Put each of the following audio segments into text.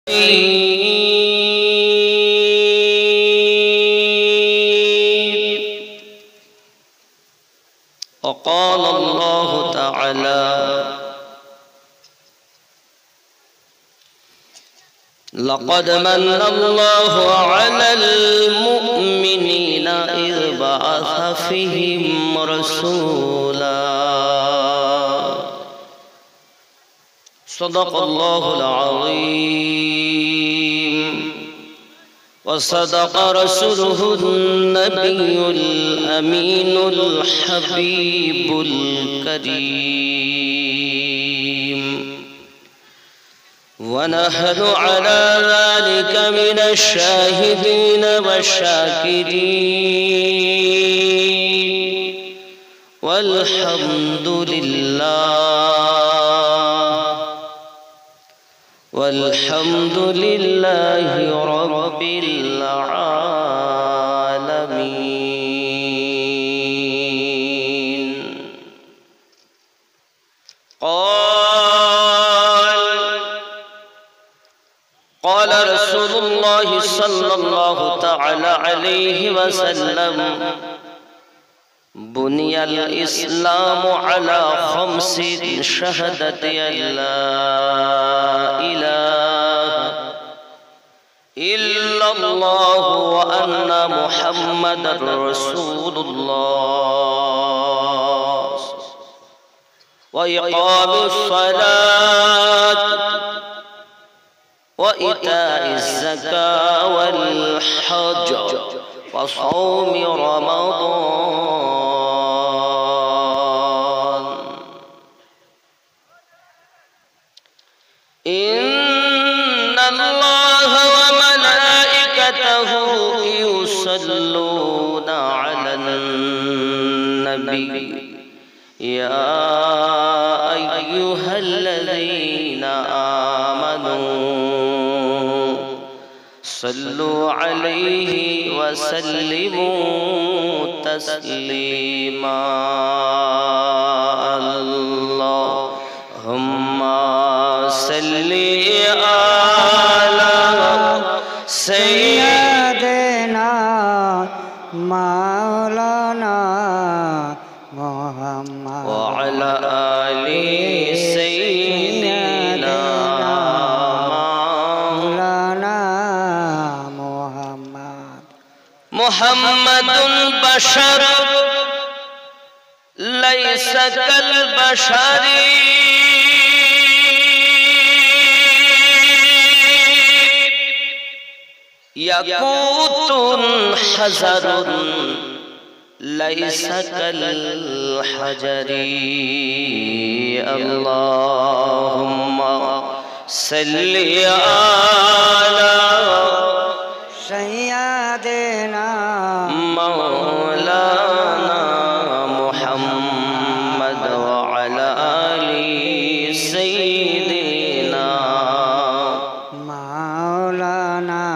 وقال الله تعالى لقد من الله على المؤمنين إذ بعث فيهم رسولا صدق الله العظيم وصدق رسوله النبي الأمين الحبيب الكريم ونحن على ذلك من الشاهدين والشاكرين والحمد لله رب العالمين. قال رسول الله صلى الله تعالى عليه وسلم بني الإسلام على خمس شهادة أن لا إله إلا الله وأن محمدا رسول الله وإقام الصلاة وإيتاء الزكاة والحج وصوم رمضان. إن الله وملائكته يصلون على النبي يا أيها الذين آمنوا صلوا عليه وسلموا تسليما. اللهم صل على سيدنا مولانا محمد وعلى آل سيدنا مولانا محمد بشر ليس كالبشر يقوت حجر ليس كالحجر. اللهم صل على سيدنا مولانا محمد وعلى آل سيدنا مولانا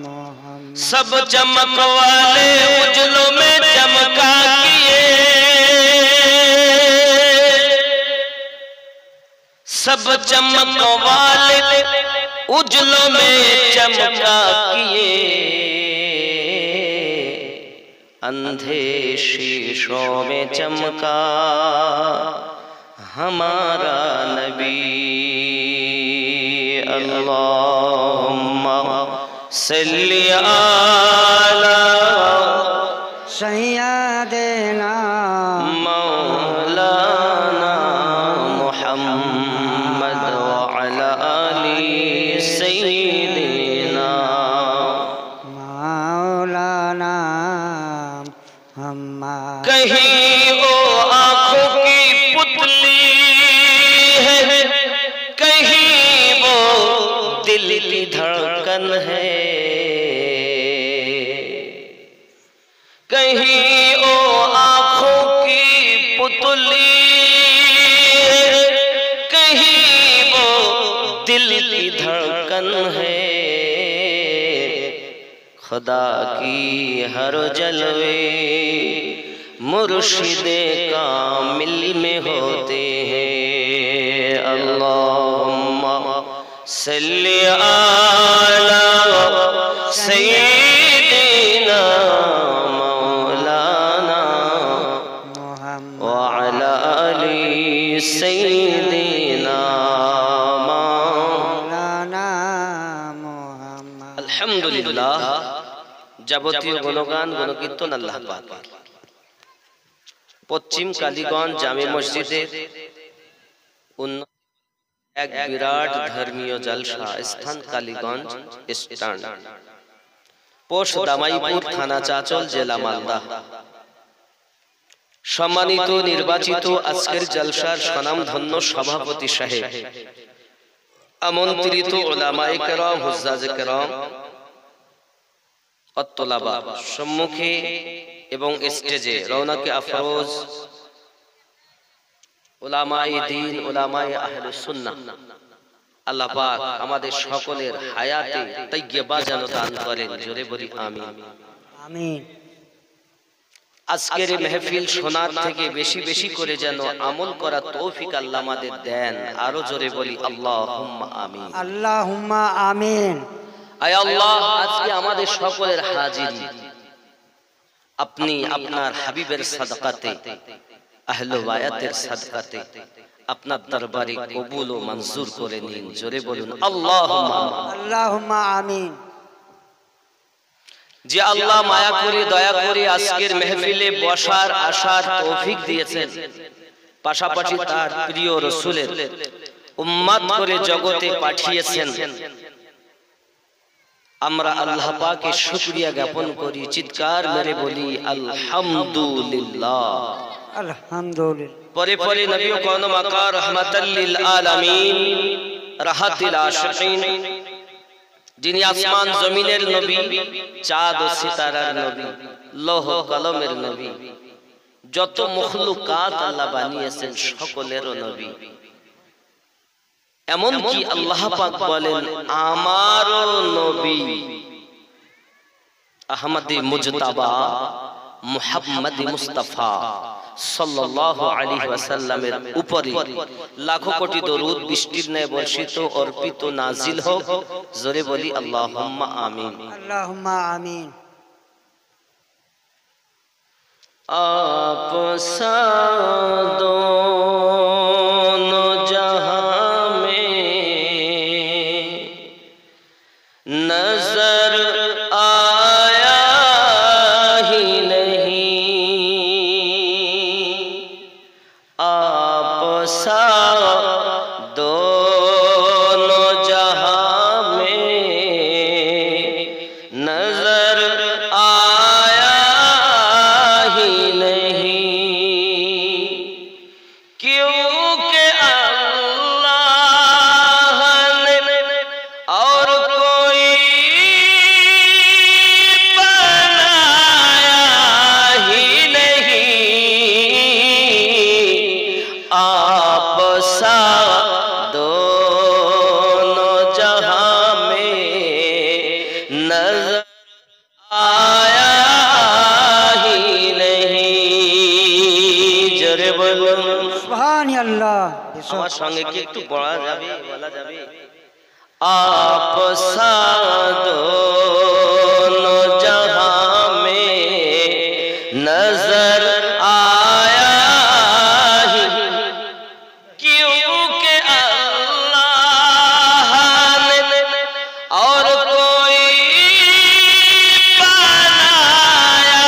محمد. सब चमक वाले उजलों में चमका किए, सब चमक वाले उजलों में चमका किए, अंधे शीशों में चमका हमारा नबी। अल्लाहुम्मा सल्ली अला सय्यदना मौलाना मुहम्मद व अला आलि सय्यदना मौलाना मुहम्मद। कहीं वो आँखों की पुतली है, कहीं वो दिल की धड़कन है, कहीं वो आँखों की पुतली है, कहीं वो दिल की धड़कन है। खुदा की हर जलवे मुर्शिदे कामिल में होते हैं। अल्लाहुम्मा सल्ली अला सय्यिदिना मौलाना व अला आलि सय्यिदिना मौलाना मुहम्मद। अल्हम्दुलिल्लाह, যাবতীয় গুণগান গুণকীর্তন আল্লাহ পাকের। পশ্চিম কালীগঞ্জ জামে মসজিদের এক বিরাট ধর্মীয় জলসা স্থান কালীগঞ্জ স্ট্যান্ড, পোস্ট দামাইপুর, থানা চাচল, জেলা মালদা। সম্মানিত নির্বাচিত আজকের জলসার স্বনামধন্য সভাপতি সাহেব, আমন্ত্রিত উলামায়ে কেরাম, হুজ্জাজে কেরাম, অত্তলাবা, সম্মুখে এবং স্টেজে রওনাকে আফরোজ উলামায়ে দ্বীন, উলামায়ে আহলে সুন্নাহ, আল্লাহ পাক আমাদের সকলের হায়াতে তাইয়্যিবা যেন দান করেন। জোরে বলি আমিন আমিন। আজকের এই মাহফিল শোনার থেকে বেশি বেশি করে যেন আমল করার তৌফিক আল্লাহ আমাদের দেন। আরো জোরে বলি আল্লাহুম্মা আমিন আল্লাহুম্মা আমিন। আয় আল্লাহ, আজকে আমাদের সকলের হাজিরি আপনি আপনার হাবিবের সাদকাতে, আহলে বায়াতের সাদকাতে আপনার দরবারে কবুল ও মঞ্জুর করে নিন। জোরে বলুন আল্লাহুম্মা আমিন। যে আল্লাহ মায়া করে দয়া করে আজকের মাহফিলে বসার আসার তৌফিক দিয়েছেন, পাশাপাশি তার প্রিয় রাসূলের উম্মত করে জগতে পাঠিয়েছেন, আমরা আল্লাহ পাকের শুকরিয়া জ্ঞাপন করি। চিৎকার মেরে বলি আলহামদুলিল্লাহ আলহামদুলিল্লাহ। পরে পরে নবী কোন মাকা রাহমাতাল লিল আলামিন, রাহাতিল আশিকিন, যিনি আসমান জমিনের নবী, চাঁদ ও সিতারার নবী, লৌহ কলমের নবী, যত মখলুকাত আল্লাহ বানিয়েছেন সকলেরও নবী। এমন কি আল্লাহ পাক বলেন আমারও নবী আহমদে মুজতাবা মুহাম্মদে মুস্তাফা সাল্লাল্লাহু আলাইহি ওয়াসাল্লামের উপরে লাখো কোটি দরুদ বৃষ্টির ন্যায় বর্ষিত অর্পিত নাজিল হোক। জোরে বলি আল্লাহুম্মা আমিন আল্লাহুম্মা আমিন। आप दोनों जहां में नजर आया ही नहीं, आप सा दोनों जहां में नजर आया ही नहीं, क्योंकि अल्लाह ने और कोई बनाया ही नहीं, आप सा दोनों जहां में नजर आया ही नहीं। জোরে বলুন সুবহানাল্লাহ। আমার সঙ্গে কি একটু বলা যাবে, বলা যাবে? आप सा दोनों जहां में नजर आया ही, क्योंकि अल्लाह ने और कोई बनाया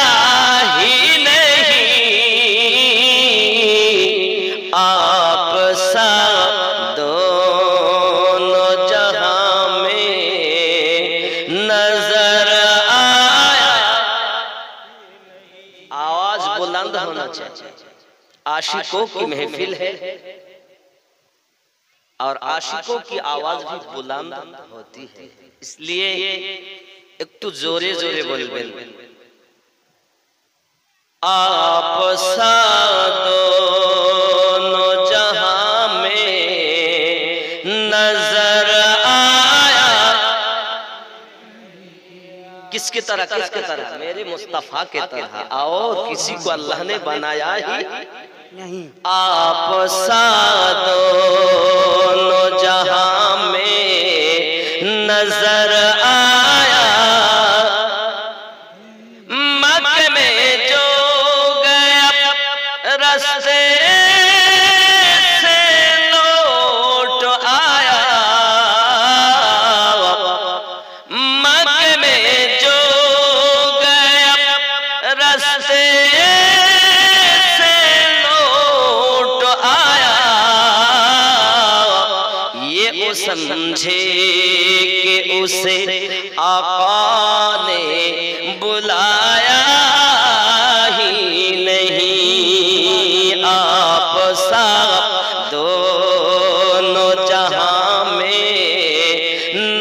ही नहीं, आप सा दोनों जहां में नजर आया। आवाज बुलंद होना चाहिए। आशिकों की महफिल है और आशिकों की आवाज भी बुलंद होती है, इसलिए একটু জোরে জোরে বলবেন आप सा दोनों जहां में नजर आया। किसकी तरह? किसके तरह? मेरे मुस्तफा के तरह। और किसी को अल्लाह ने बनाया ही नहीं। आप सा दोनों जहां में नजर आया, मक्के में जो गया रास्ते से लौट आया, मक्के में जो गया रास्ते से लौट आया, ये वो समझे कि उसे आका ने बुलाया ही नहीं, आप सा दोनों जहां में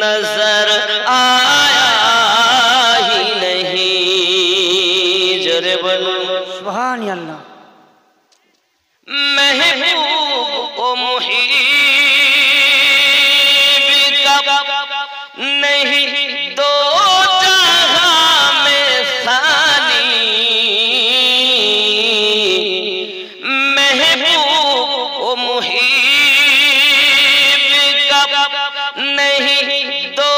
नजर आया ही नहीं। जोरे बोलो सुभान अल्लाह। महबूब ओ मुहीब का नहीं दो जहां में सानी, महबूब ओ मुहीब का नहीं दो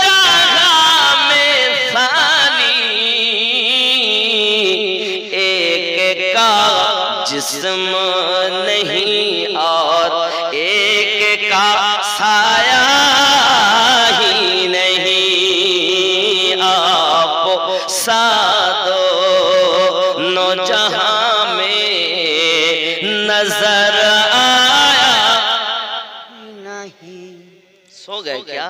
जहां में सानी, एक का जिस्म नहीं और एक का साया ही नहीं, आप सादो नो जहां में नजर आया नहीं। सो गए क्या?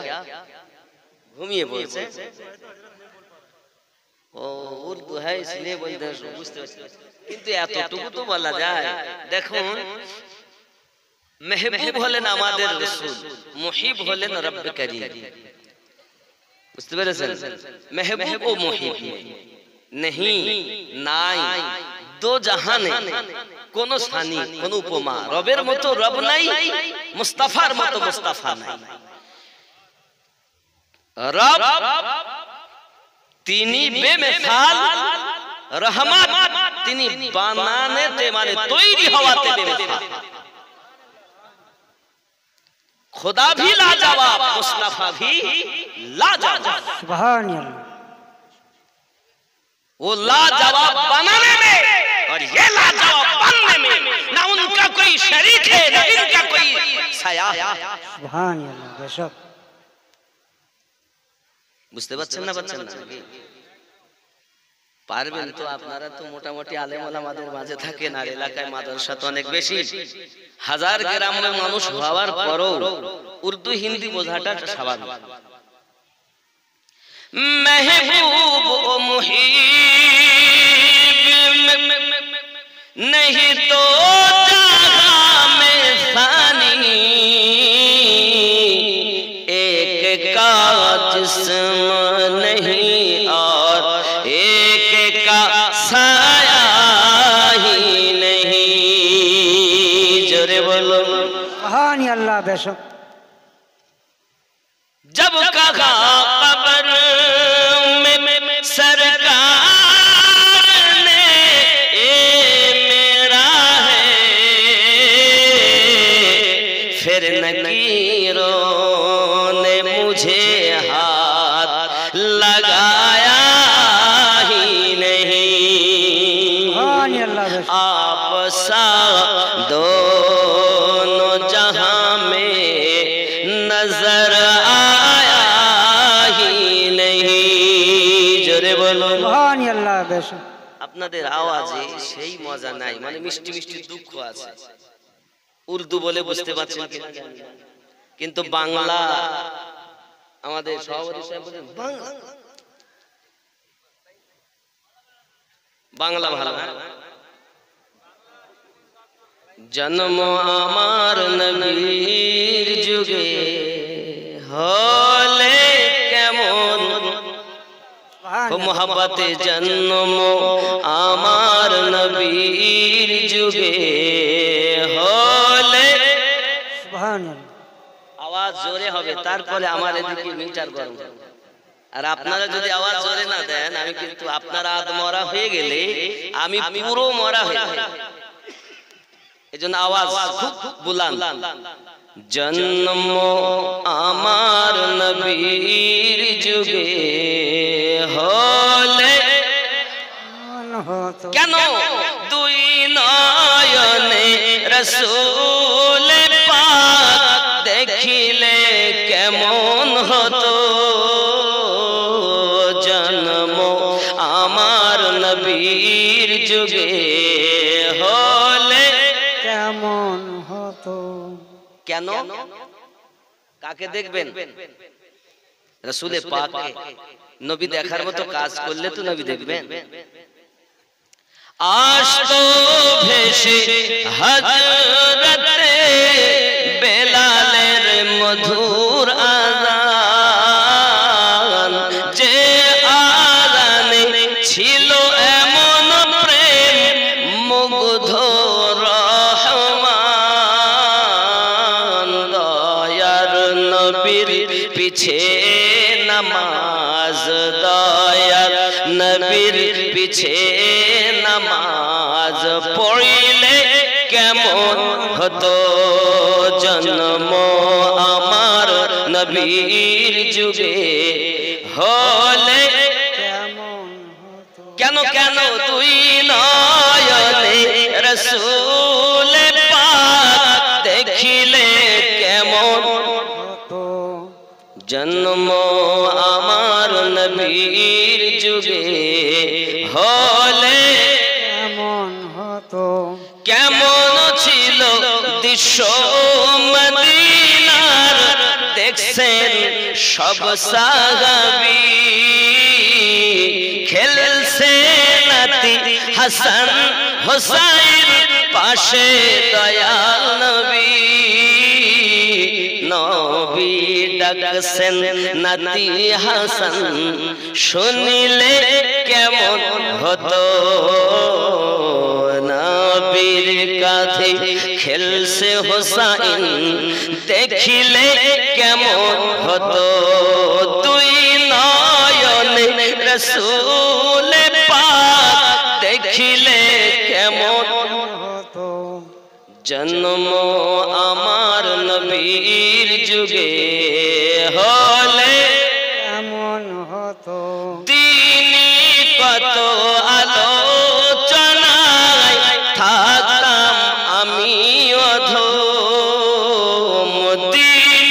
घूमिए बोलते ও উর্দু है इसलिए বলতে বুঝতে পারছি, কিন্তু এতটুকু তো বলা যায়। দেখুন, মেহবুব হলেন আমাদের রাসূল, মুহিব হলেন রব্বে করিম। বুঝতে পেরেছেন? মেহবুব ও মুহিব नहीं নাই, দো জাহানে কোন সানি, কোন উপমা। রবের মতো রব নাই, মুস্তাফার মতো মুস্তাফা নাই। রব তিনি বেমিসাল, রহমত তিনি বানানেতে মানে তৈরি হওয়াতে বেমিসাল। खुदा भी लाजवाब, मुस्तफा भी लाजवाब। सुभान अल्लाह। वो लाजवाब बनाने में और ये लाजवाब बनने में ना उनका कोई शरीक है ना इनका कोई साया। सुभान अल्लाह। बेशक। বুঝতে পারছেন না? পারছেন না? পারবেন তো? আপনারা তো মোটামুটি আলেম ওলামাদের মাঝে থাকেন, আর এলাকায় মাদ্রাসা তো অনেক বেশি, হাজার গ্রামের মানুষ হওয়ার পরও উর্দু হিন্দি বোঝাটা স্বাভাবিক। महबूब ओ मुहीब नहीं तो जहां में सानी, एक का जिस्म नहीं और एक का साया ही नहीं। जोरे बोलो सुभान अल्लाह। बेशक। जब कहा कब्र में सरकार ने ए मेरा है, फिर नकीरों ने मुझे हाथ लगाया ही नहीं। आप सा दोनों जहां में नजर आया ही नहीं। जोरे बोलो सुभान अल्लाह। बेशक। আপনাদের আওয়াজে সেই মজা নাই, মানে মিষ্টি মিষ্টি দুঃখ আছে। উর্দু বলে বুঝতে পারছেন কিনা, কিন্তু বাংলা আমাদের সভাপতি সাহেব বলেন বাংলা, বাংলা ভালো। জন্ম আমার নবীর যুগে হলে কেমন, মোহাব্বতে জন্ম আমার নবীর যুগে হলে। আওয়াজ জোরে হবে, তারপরে আমার এদিকে মিটার গরম। আর আপনারা যদি আওয়াজ জোরে না দেন, আমি কিন্তু আপনারা আধ মরা হয়ে গেলে আমি পুরো মরা হয়ে যাব। এজন্য আওয়াজ খুব বুলান। জন্ম আমার নবীর যুগে হলে কেন দুই নয়নে রসূল পাক দেখিলে কেমন হতো জন্ম আমার নবীর যুগে হলে কেমন হতো। কেন কাকে দেখবেন রসূলে পাককে নবী দেখার মতো কাজ করলে তো নবী দেখবেন আসতো ভেসে হযরতে বেলালের মধুর আযান যে আযানে ছিল এমন প্রেম মুগ্ধ রহমান দয়ার নবীর পিছে নামাজ দয়ার নবীর পিছে নামাজ পড়িলে কেমন হতো জন্ম আমার নবীর যুগে হলে কেমন হতো। কেন কেন দুই নয়নে রসূল পাক দেখিলে কেমন হতো জন্ম আমার নবীর যুগে হলে কেমন হতো। কেমন ছিল দৃশ্য মদিনার দেখছেন সব সাহাবী খেলছে নাতি হাসান হোসাইন পাশে দয়াল নবী নবী ডাকছেন নাতি হাসান শুনিলে কেমন হতো নবীর কাঁধে খেলছে হোসাইন দেখিলে কেমন হতো দুই নয়নে রসূল পাক দেখিলে কেমন হতো জন্ম আমার নবীর যুগে হলে কেমন হতো। তিনি কত আলোচনায় থাকতাম আমি অধম তিনি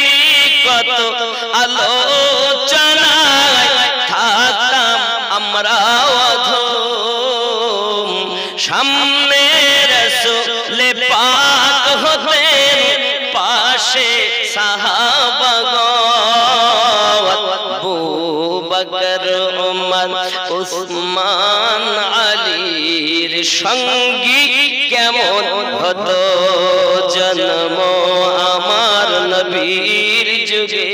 কত আলোচনায় থাকতাম আমরা অধম সামনে রসূল পাক হতেন পাশে সাহাবাগণ আবু বকর ওমর উসমান আলীর সঙ্গী কেমন হতো জন্ম আমার নবীর যুগে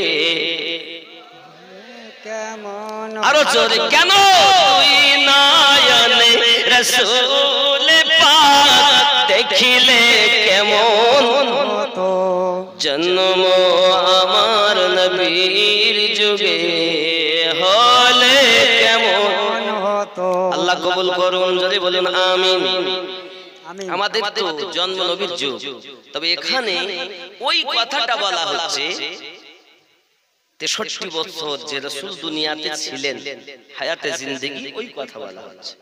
কেমন আরো জোরে কেন দুই নয়নে রসূল পাক দেখিলে কেমন হতো জন্ম আমার নবীর যুগে হলে কেমন হতো। আল্লাহ কবুল করুন যদি বলুন আমিন আমি আমাদের তো জন্ম নবীর যুগ তবে এখানে ওই কথাটা বলা হচ্ছে 63 বছর যে রাসূল দুনিয়াতে ছিলেন হায়াতে জিন্দেগি ওই কথা বলা হচ্ছে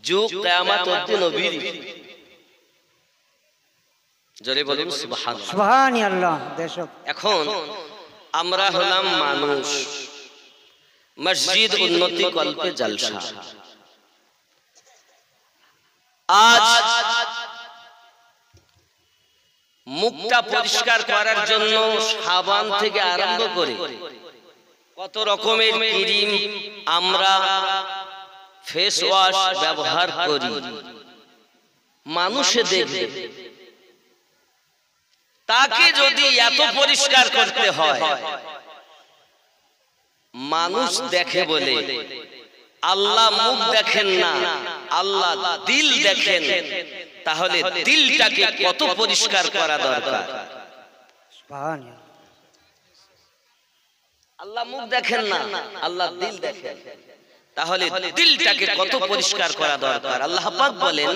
যুগ কিয়ামত অবধি নবীর জোরে বলুন সুবহানাল্লাহ সুবহানাল্লাহ দেশক। এখন আমরা হলাম মানুষ মসজিদ উন্নতি কল্পে জলসা আজ মুখটা পরিষ্কার করার জন্য সাবান থেকে আরম্ভ করে কত রকমের ক্রিম আমরা ফেস ওয়াশ ব্যবহার করি মানুষে দেখে তাকে যদি এত পরিষ্কার করতে হয় মানুষ দেখে বলে আল্লাহ মুখ দেখেন না আল্লাহ দিল দেখেন তাহলে দিলটাকে কত পরিষ্কার করা দরকার সুবহানাল্লাহ। আল্লাহ মুখ দেখেন না আল্লাহ দিল দেখেন তাহলে দিলটাকে কত পরিষ্কার করা দরকার আল্লাহ পাক বলেন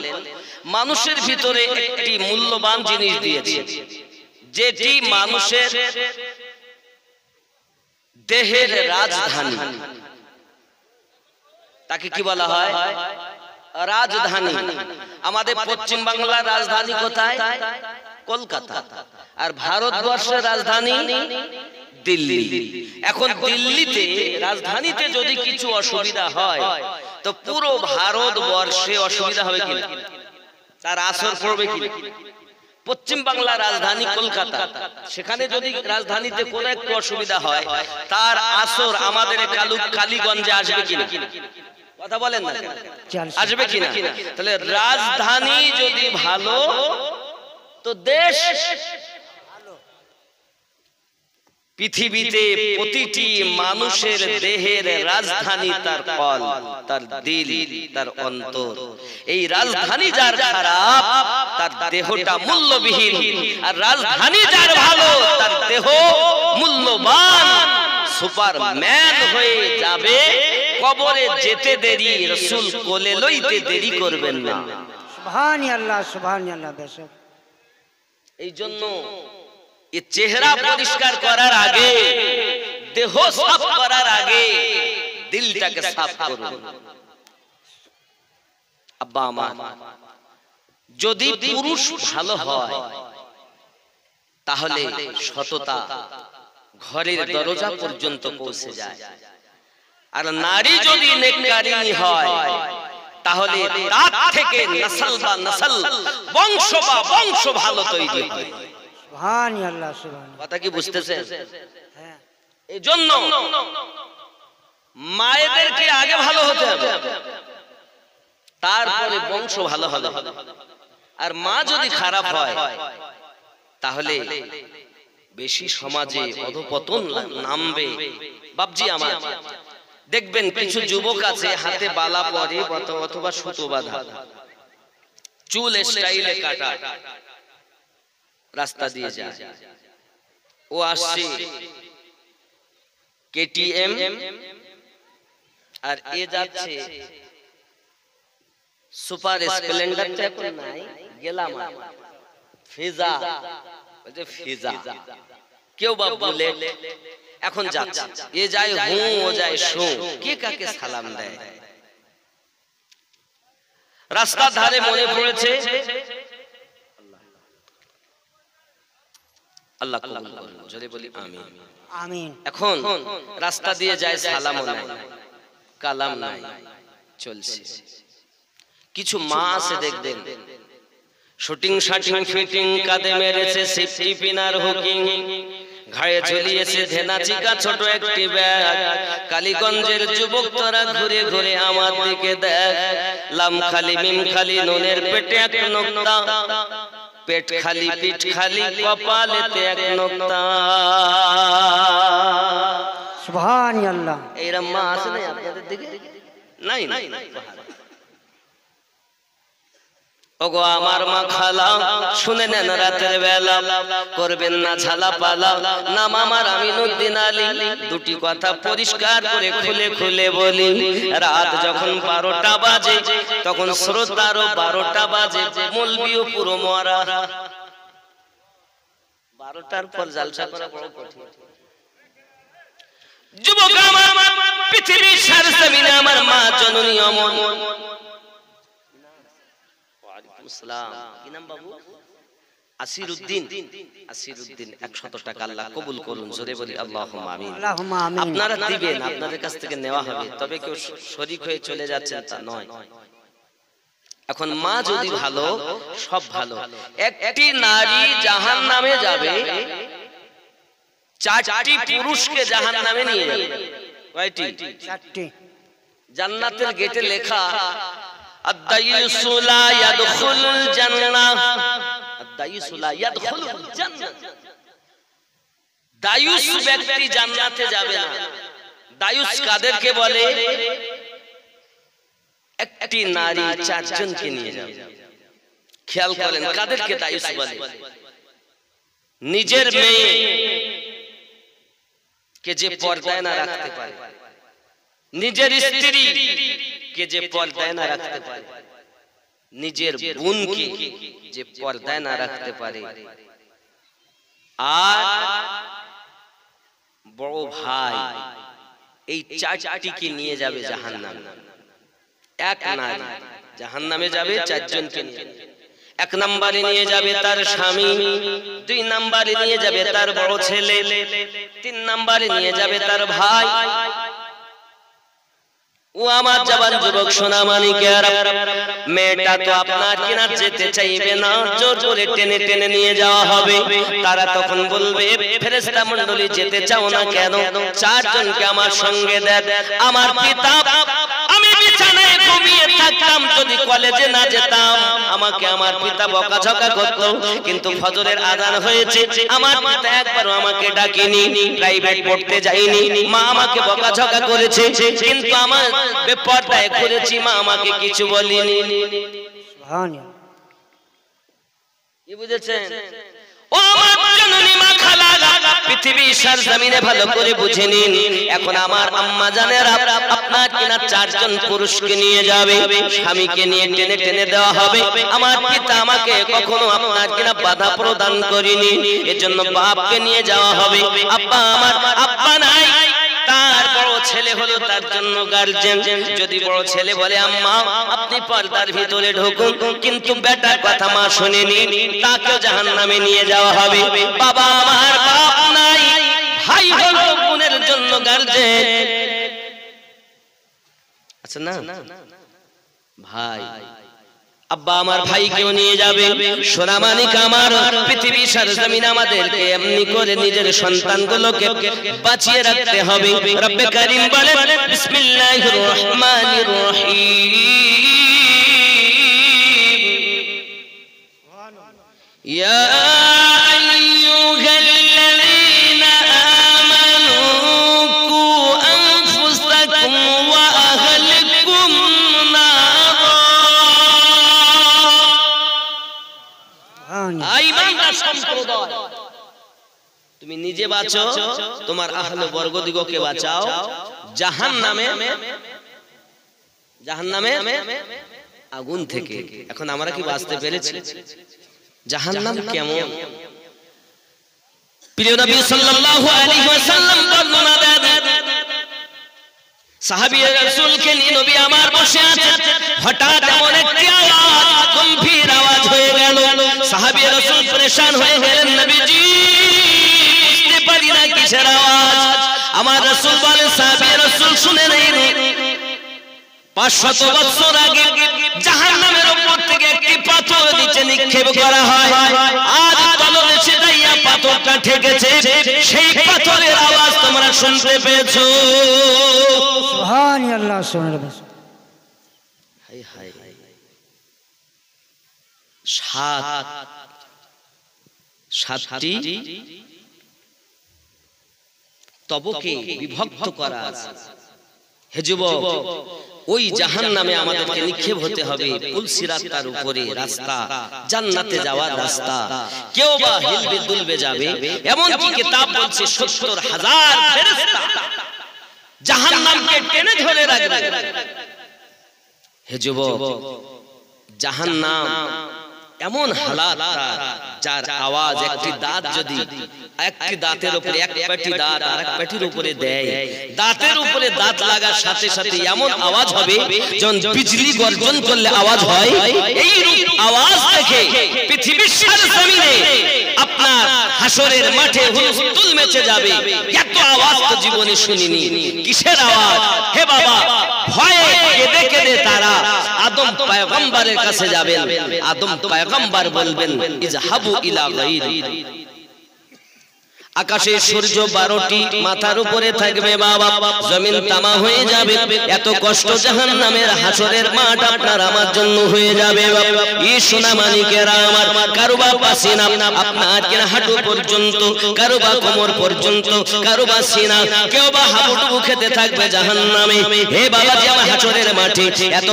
মানুষের ভিতরে একটি মূল্যবান জিনিস দিয়েছে যেটি মানুষের দেহের রাজধানী, তাকে কি বলা হয়? রাজধানী। আমাদের পশ্চিম বাংলার রাজধানী কোথায়? কলকাতা। আর ভারতবর্ষের রাজধানী দিল্লি। এখন দিল্লিতে রাজধানীতে যদি কিছু অসুবিধা হয় তো পুরো ভারতবর্ষে অসুবিধা হবে কিনা, তার আসর পড়বে কিনা? পশ্চিম বাংলার রাজধানী কলকাতা, সেখানে যদি রাজধানীতে কোনো একটু অসুবিধা হয় তার আসর আমাদের কালীগঞ্জে আসবে কিনা? কথা বলেন না, আসবে কিনা? তাহলে রাজধানী যদি ভালো তো দেশ, পৃথিবীতে প্রতিটি মানুষের দেহের রাজধানী তার কল, তার দিল, তার অন্তর। এই রাজধানী যার খারাপ তার দেহটা মূল্যবিহীন, আর রাজধানী যার ভালো তার দেহ মূল্যবান, সুপারম্যান হয়ে যাবে। কবরে যেতে দেরি, রাসূল কোলে লইতে দেরি করবেন না। সুবহানাল্লাহ, সুবহানাল্লাহ। বেশক এই জন্য এই চেহারা পরিষ্কার করার আগে, দেহ সাফ করার আগে দিলটাকে সাফ করুন। আব্বা আমার, যদি পুরুষ ভালো হয় তাহলে সততা ঘরের দরজা পর্যন্ত পৌঁছে যায়, আর নারী যদি নেককারিনী হয় তাহলে তার থেকে নসল বা নসল, বংশ বা বংশ ভালো তৈরি হয়। সুবহানাল্লাহ, সুবহানাল্লাহ। কথা কি বুঝতেছেন? হ্যাঁ। এই জন্য মায়েদেরকে আগে ভালো হতে হবে, তারপরে বংশ ভালো হবে। আর মা যদি খারাপ হয় তাহলে বেশি সমাজে অধপতন নামবে। বাপজি আমার, দেখবেন কিছু যুবক আছে হাতে বালা পরে অথবা সুতো বাঁধা, চুল স্টাইলে কাটা, রাস্তা দিয়ে যায়। ও আসছে কেটিএম, আর এ যাচ্ছে সুপার স্প্লেন্ডার। এখন নাই, গেলাম ফিজা, ফিজা, কেউ বা বলে এখন যাচ্ছে। এ যায় হু, ও যায় শু, কে কাকে সালাম দেয়? রাস্তার ধারে মনে পড়েছে, আল্লাহ কবুল করুন, যদি বলি আমিন। আমিন। এখন রাস্তা দিয়ে যায়, সালাম নাই, কালাম নাই, চলছে। কিছু মা আছে দেখবেন, শুটিং শাটিং ফিটিং, কাঁধে মেরেছে সেফটি পিনার হুকিং, ঘাড়ে ঝুলিয়েছে ধেনাচিকা ছোট একটি ব্যাগ। কালীগঞ্জের যুবক তোরা ঘুরে ঘুরে আমার দিকে দেখ, লাম খালি মিম খালি নুনের পেটে এক নোক্তা, পেট খালি পিঠ খালি কপালেতে এক নোক্তা। সুবহানাল্লাহ। এইরকম মা আছে না আপনাদের দিকে? নাই নাই। ওগো আমার মা খালা, শুনে নেন রাতের বেলা, করবেন না ঝালা পালা, নাম আমার আমিনুদ্দিন আলী। দুটি কথা পরিষ্কার করে খুলে খুলে বলি, রাত যখন 12টা বাজে তখন শ্রোতারও 12টা বাজে, মৌলবিও পুরো মরা। 12টার পর জালসা করা বড় কঠিন। যুবক আমার, পৃথিবীর সার জমিনে আমার মা জননী অমন। কি নাম বাবু? আসিরউদ্দিন। আসিরউদ্দিন, 100 টাকা আল্লাহ কবুল করুন, জোরে বলি আল্লাহুম্মা আমিন। আল্লাহুম্মা আমিন। আপনারা দিবেন, আপনাদের কাছ থেকে নেওয়া হবে, তবে কেউ শরীক হয়ে চলে যাচ্ছেন তা নয়। এখন মা যদি ভালো, সব ভালো। একটি নারী জাহান্নামে যাবে, 4টি পুরুষকে জাহান্নামে নিয়ে যাবে। কয়টি? 4টি। জান্নাতের গেটে লেখা, আদ-দায়িসু লা ইয়াদখুলুল জান্নাহ, আদ-দায়িসু লা ইয়াদখুলুল জান্নাহ। দায়ুস ব্যক্তি জান্নাতে যাবে না। দায়ুস কাদেরকে বলে? একটি নারী 4 জনকে নিয়ে যাবে। খেয়াল করেন কাদেরকে দায়ুস বলে? নিজের মেয়ে কে যে পর্দায় না রাখতে পারে, নিজের স্ত্রী কে যে পর্দায় না রাখতে পারে, নিজের বোনকে যে পর্দায় না রাখতে পারে, আর বড় ভাই, এই চারটিকে নিয়ে যাবে জাহান্নামে। এক নারী জাহান্নামে যাবে চারজনকে নিয়ে। এক নম্বরে নিয়ে যাবে তার স্বামী, দুই নম্বরে নিয়ে যাবে তার বড় ছেলে, তিন নম্বরে নিয়ে যাবে তার ভাই। ও আমার জওয়ান যুবক সোনা মানিকেরা, মেয়েটা তো আপনার কিনা যেতে চাইবে না, জোর করে টেনে টেনে নিয়ে যাওয়া হবে। তারা তখন বলবে, ফেরেশতা মণ্ডলী যেতে চাও না কেন? চারজনকে আমার সঙ্গে দেন। আমার পিতা, আমি বিছানায় ঘুমিয়ে থাকতাম, যদি কলেজে না যেতাম আমাকে আমার পিতা বকাঝকা করত। কিন্তু ফজরের আযান হয়েছে, আমার পিতা একবারও আমাকে ডাকেনি, প্রাইভেট পড়তে যাইনি, মা আমাকে বকাঝকা করেছে, কিন্তু আমার বেপরদায় করেছি, মা আমাকে কিছু বলেনি। সুবহানাল্লাহ। কি বুঝেছেন? ও আমার জননী মা খালারা, পৃথিবী সরজমিনে ভালো করে বুঝে নিন। এখন আমার আম্মা জানেরা আপনার কিনা চারজন পুরুষকে নিয়ে যাবে, স্বামীকে নিয়ে টেনে টেনে দেওয়া হবে। আমার পিতা আমাকে কখনো আপনার কিনা বাধা প্রদান করেনি, এজন্য বাপকে নিয়ে যাওয়া হবে। আব্বা আমার, আব্বা নাই, তার বড় ছেলে হলো তার জন্য গার্জিয়ান। যদি বড় ছেলে বলে আম্মা আপনি পর্দার ভিতরে ঢুকুন, কিন্তু বেটার কথা মা শুনেনি, তাকেও জাহান্নামে নিয়ে যাওয়া হবে। বাবা আমার, বাপ নাই, ভাই হলো বোনের জন্য গার্জিয়ান। আচ্ছা না ভাই, আব্বা আমার ভাইকেও নিয়ে যাবে। সোনা মানিক আমার, পৃথিবী সরজমিন আমাদেরকে এমনি করে নিজের সন্তানগুলোকে বাঁচিয়ে রাখতে হবে। রব্বে কারীম বলেন, বিসমিল্লাহির রহমানির রহিম, ইয়া আইয়ুহাল্লাযীনা আমানু কু আনফুসাকুম ওয়া আহলিকুম নারা। আইমানদার সম্প্রদায়, তুমি নিজে বাঁচো, তোমার আহলে বর্গদিগকে বাঁচাও জাহান্নামে, জাহান্নামে আগুন থেকে। এখন আমরা কি বাঁচতে পেরেছি? জাহান্নাম কেমন? প্রিয় নবী সাল্লাল্লাহু আলাইহি ওয়াসাল্লাম বর্ণনা দেন, সাহাবী রাসূলকে নিয়ে নবী আমার বসে আছেন, হঠাৎ এমন একটি আওয়াজ, গম্ভীর আওয়াজ হয়ে গেল। সাহাবী রাসূল পরেশান হয়ে গেলেন, নবীজি বুঝতে পারি না কিসের আওয়াজ। আমার রাসূল বলেন, সাহাবী রাসূল শুনে নেন, 500 বছর আগে জাহান্নামের উপর থেকে একটি পাথর নিচে নিক্ষেপ করা হয়, আজ তলদেশে যাইয়া পাথরটা ঠেকেছে, সেই পাথরের আওয়াজ তোমরা শুনতে পেয়েছো। সুবহানাল্লাহ, সুবহানাল্লাহ। হায় হায়, সাতটি তবকে বিভক্ত করা আছে। হে যুবক, ওই জাহান্নামে আমাদেরকে নিক্ষেপ হতে হবে। পুলসিরাতার উপরে রাস্তা, জান্নাতে যাওয়ার রাস্তা। কেউ বা হিলবে দুলবে যাবে, এমন কি কিতাব বলছে 70,000 ফেরেশতা জাহান্নামকে টেনে ধরে রাখবে। হে যুবক, জাহান্নাম এমন হালাত যার আওয়াজ, একটি দাঁত যদি একটি দাঁতের উপরে, এক পেটি দাঁত আর এক পেটির উপরে দেয়, দাঁতের উপরে দাঁত লাগার সাথে সাথে এমন আওয়াজ হবে যখন বিজলি গর্জন করলে আওয়াজ হয়। এই রূপ আওয়াজ দেখে পৃথিবীর সরজমিনে আপনার হাসরের মাঠে হুলস্থুল মেচে যাবে। এত আওয়াজ তো জীবনে শুনিনি। কিসের আওয়াজ? হে বাবা, ভয়ে কেঁদে কেঁদে তারা আদম পয়গম্বরের কাছে যাবেন। আদম পয়গম্বর বলবেন, ইযহাবু ইলা গায়রি। আকাশে সূর্য 12টি মাথার উপরে থাকবে বাবা, জমিন তামা হয়ে যাবে। এত কষ্ট জাহান্নামের হাসরের মাঠ আপনার আমার জন্য হয়ে যাবে। এই সোনা মানিকেরা আমার, কারোবা পাসিনা আপনার কিনা হাঁটু পর্যন্ত, কারোবা কোমর পর্যন্ত, কারোবা সিনা, কেউ বা হাবুডুবু খেতে থাকবে জাহান্নামে। হে বাবা, যে আমার হাসরের মাঠে এত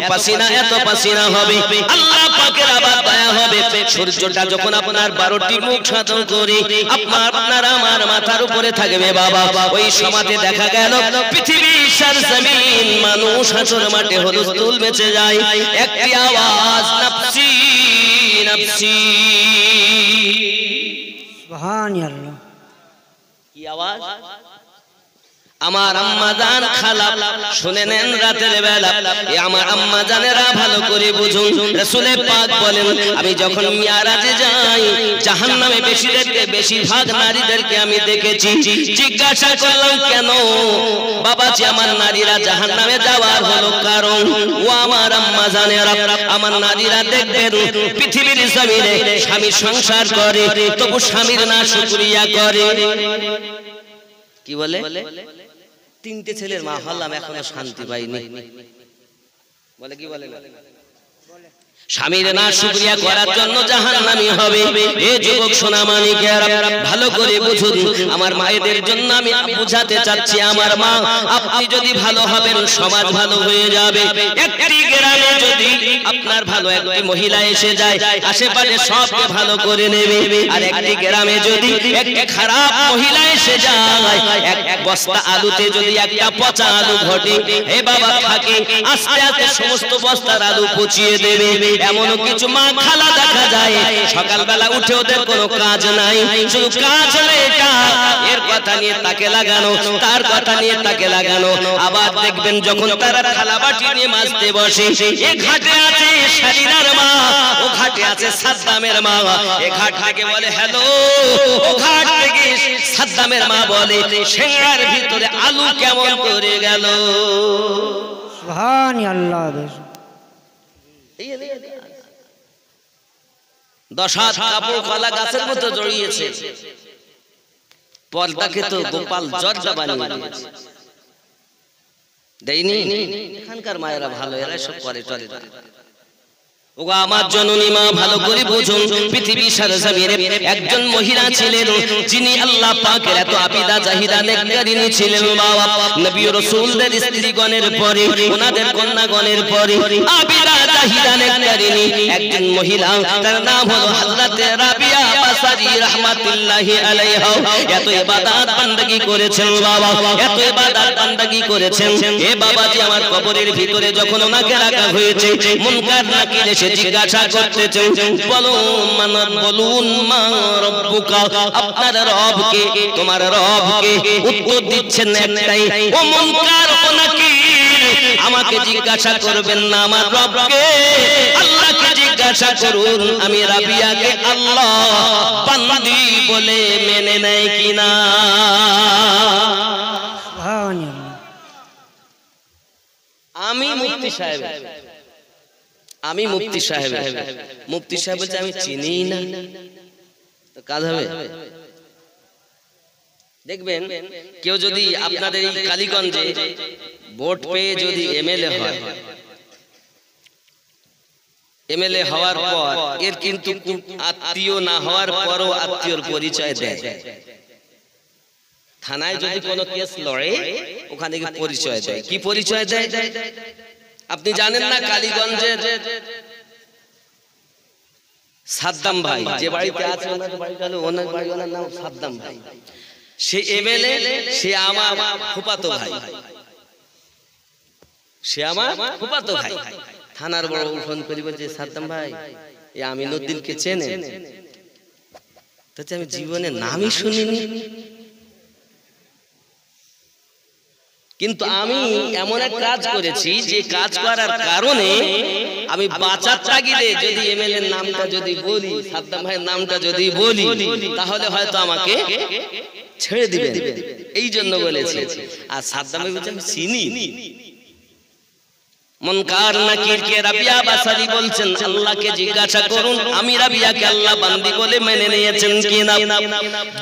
পাসিনা হবে, আল্লাহ পাকের আবার দয়া হবে। সূর্যটা যখন আপনার 12টি মুখ সাধন করে আপনার আমার মাথার উপরে থাকবে বাবা, ওই সমাজে দেখা গেল পৃথিবীর সরজমিন মানুষ হাসর মাঠে হুলস্থুল মেচে যায়। একটি আওয়াজ, নাফসি নাফসি। সুবহানাল্লাহ। কি আওয়াজ? আমার আম্মা জান খালা শুনে নেন রাতের বেলা, এ আমার আম্মা জানেরা ভালো করে বুঝুন, রাসূল পাক বলেন আমি যখন মিরাজে যাই জাহান্নামে বেশিরভাগ নারীদেরকে আমি দেখেছি। জিজ্ঞাসা করলাম কেন বাবাজি আমার নারীরা জাহান্নামে যাওয়ার হলো কারণ? ও আমার আম্মা জানেরা, আমার নারীরা দেখবেন পৃথিবীর জমিনে স্বামী সংসার করে তবু স্বামীর না শুকরিয়া করে। কি বলে? তিনটে ছেলের মা হলাম এখনো শান্তি পাইনি। বলে কি বলে? স্বামীর না শুকরিয়া করার জন্য জাহান্নামী হবে। এ যুবক সোনা মানিকেরা ভালো করে বুঝুন, আমার মায়েদের জন্য আমি বুঝাতে চাচ্ছি, আমার মা আপনি যদি ভালো হবেন সমাজ ভালো হয়ে যাবে। একটি গ্রামে যদি আপনার ভালো একটি মহিলা এসে যায় আশেপাশে সবকে ভালো করে নেবে, আর একটি গ্রামে যদি একটি খারাপ মহিলা এসে যায় এক বস্তা আলুতে যদি একটা পচা আলু ঘটে হে বাবা থাকে আস্তে আস্তে সমস্ত বস্তার আলু পচিয়ে দেবে। এমনও কিছু মা খালা দেখা যায় সকালবেলা উঠে ওদের কোনো কাজ নাই, শুধু কাজ হলে এটা এর কথা নিয়ে তাকে লাগানো, তার কথা নিয়ে তাকে লাগানো। আবার দেখবেন যখন তারা থালা বাটি নিয়ে মাজতে বসে, এ ঘাটে আছে শালিনার মা, ও ঘাটে আছে সাদ্দামের মা, এ ঘাট থেকে বলে হ্যালো, ও ঘাট থেকে সাদ্দামের মা বলে সেঙ্গার ভিতরে আলু কেমন করে গেল। সুবহানাল্লাহ। 10 হাত কাপড় কলা গাছের মতো জড়িয়েছে, পর্দাকে তো গোপাল জর্দা বানিয়ে দিয়েছে। দেয়নি? এখানকার মায়েরা ভালো, এরা সব করে টরে। ওগো আমার জননী মা ভালো করে বুঝুন, পৃথিবীর সরজমিনে একজন মহিলা ছিলেন যিনি আল্লাহ পাকের এত আবিদা জাহিদা নেককারিনী ছিলেন। বাবা নবী ও রাসূলদের স্ত্রীগণের পরে ওনাদের কন্যাগণের পরে আবিদা জাহিদা নেককারিনী একজন মহিলা, তার নাম হলো হযরতে রাবিয়া বাসারী রাহমাতুল্লাহি আলাইহা। এত ইবাদত বান্দাগি করেছেন বাবা, এত ইবাদত বান্দাগি করেছেন। এ বাবাজি আমার কবরের ভিতরে যখন ওনাকে রাখা হয়েছে মুনকার নাকির এসে জিজ্ঞাসা করতেছেন বলুন মা রব্বুকা, আপনার রবকে, তোমার রবকে? উত্তর দিচ্ছেন একটাই, ও মুনকার ও নাকির আমাকে জিজ্ঞাসা করবেন না আমার রবকে, আল্লাহকে জিজ্ঞাসা করুন আমি রাবিয়াকে আল্লাহ বান্দি বলে মেনে নেয় কিনা। সুবহানাল্লাহ। আমি মুফতি সাহেব, আমি মুফতি সাহেব, মুফতি সাহেব বলছে আমি চিনি না, তো কাজ হবে? দেখবেন কেউ যদি আপনাদের এই কালীগঞ্জে ভোট পেয়ে যদি এমএলএ হয়, এমএলএ হওয়ার পর এর কিন্তু আত্মীয় না হওয়ার পরও আত্মীয়র পরিচয় দেয়। থানায় যদি কোনো কেস লড়ে ওখানে কি পরিচয় দেয়? কি পরিচয় দেয়? আপনি জানেন না কালীগঞ্জের সাদ্দাম ভাই যে বাড়িতে আছে ওনার বাড়িটা হলো ওনার বাড়ি, ওনার নাম সাদ্দাম ভাই, সে এমএলএ, সে আমার ফুফাতো ভাই, সে আমার ফুফাতো ভাই। থানার বড় ফোন করি বলছে সাদ্দাম ভাই এই আমিনুদ্দিনকে চেনেন? তাতে আমি জীবনে নামই শুনিনি, কিন্তু আমি এমন এক কাজ করেছি যে কাজ করার কারণে আমি বাঁচার তাগিদে যদি এমএলএর নামটা যদি বলি, সাদ্দাম ভাইয়ের নামটা যদি বলি, তাহলে হয়তো আমাকে ছেড়ে দিবেন, এই জন্য বলেছি। আর সাদ্দাম ভাই বলছে আমি চিনি। মুনকার নাকিরকে রাবিয়া বাসারী বলছেন আল্লাহকে জিজ্ঞাসা করুন আমি রাবিয়াকে আল্লাহ বান্দি বলে মেনে নিয়েছেন কিনা।